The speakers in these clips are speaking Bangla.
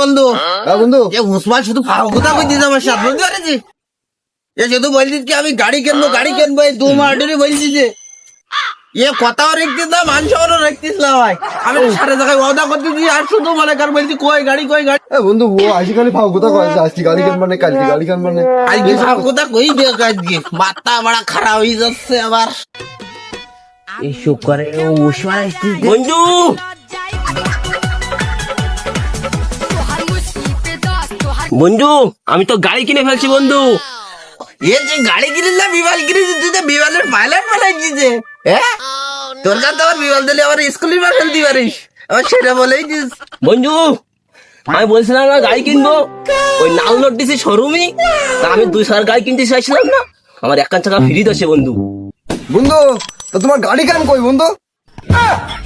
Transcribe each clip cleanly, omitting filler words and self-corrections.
বন্ধু বন্ধু যে উসমান শুধু কথা কইছিস আমার সাথে বুঝতে পারছিস এ শুধু বলছিস কি আমি গাড়ি কিনবো এই 2 মাস ধরে বলছিস যে এ কথাও রাখতিস না মানুষও রাখতিস না ভাই আমি সারা জায়গায় ওয়াদা করতেছি আর শুধু মনে কর বলছি কই গাড়ি বন্ধু ও আজকালি কথা কয় আজকে গাড়ি কিনবা না কালকে গাড়ি কিনবা না আজকে কথা কই দে আজকে মাথা বড় খারাপ হয়ে যাচ্ছে আবার এই শুকরে উসমান আসছিস বন্ধু বন্ধু আমি তো গাড়ি কিনে ফেলছি বন্ধু এ যে গাড়ি কিনিস না বিমাল কিনেছিস তুই তো বিমালের পাইলট বানাইছিস হ্যাঁ তোর কাছে আবার বিমাল দিলে আবার স্কুলের মার ফেলতে পারিস আবার সেটা বলেই দিস বন্ধু আমি বলছিলাম না গাড়ি কিনবো ওই নাল নোট দিছি শোরুমই তা আমি 200 গাড়ি কিনতে চাইছিলাম না আমার 1 টাকা ফ্রি আছে বন্ধু বন্ধু তো তোমার গাড়ি কেন কই বন্ধু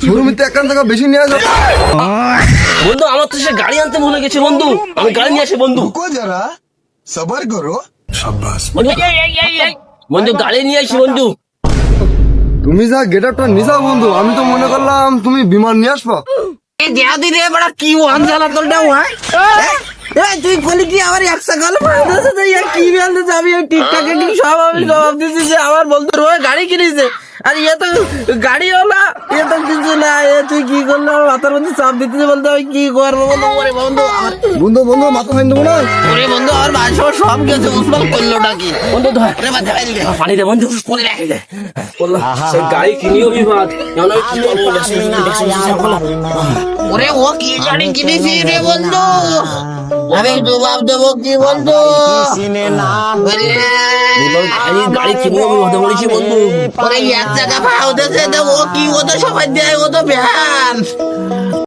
শোরুমে তো 1 টাকা বেশি নিয়ে যাও বন্ধু আমার তো সে গাড়ি আনতে ভুলে গেছে বন্ধু আমি গাড়ি নিয়ে আসি বন্ধু रुको जरा सबर करो शाबाश বন্ধু বন্ধু গাড়ি নিয়ে আসি বন্ধু তুমি যা গেটআপটা নিছাও বন্ধু আমি তো মনে করলাম তুমি বিমান নিয়ে আসবা এ দেয়াদি রে বড় কি ওয়ান জ্বালা তোলটা হয় এ তুই বলি কি আমার 100 গাল ফাঁদছে তো ইয়া কি বলতে যাবি এই টিকটকে কি সব আমি জবাব দিছি যে আমার বন্ধু রয়ে গাড়ি কিনেছে আর ইয়া তো গাড়ি হলা এ তো কিছু না এ তুই কি করলি আমার মাথার মধ্যে চাপ দিতেছে বলতে আমি কি করবো বন্ধু ওরে বন্ধু আমার বন্ধু মাথা ফাইন দেবো না ওরে বন্ধু আমার বাস সব গেছে উসমান করলোটা কি বন্ধু ধর রে মাথা ফাইল দে পানি দে বন্ধু পরে রাখি দে বললা সে গাড়ি কিনিও বিবাদ জানো কি করবো ওরে ও কি গাড়ি কিনেছি রে বন্ধু আমি জবাব দেবো কি বন্ধু গাড়ি কিনিও বিবাদ বলেছি বন্ধু ওরে 1 টাকা পাও দেছে ও কি ও তো সবাই দেয় ও তো ভ্যান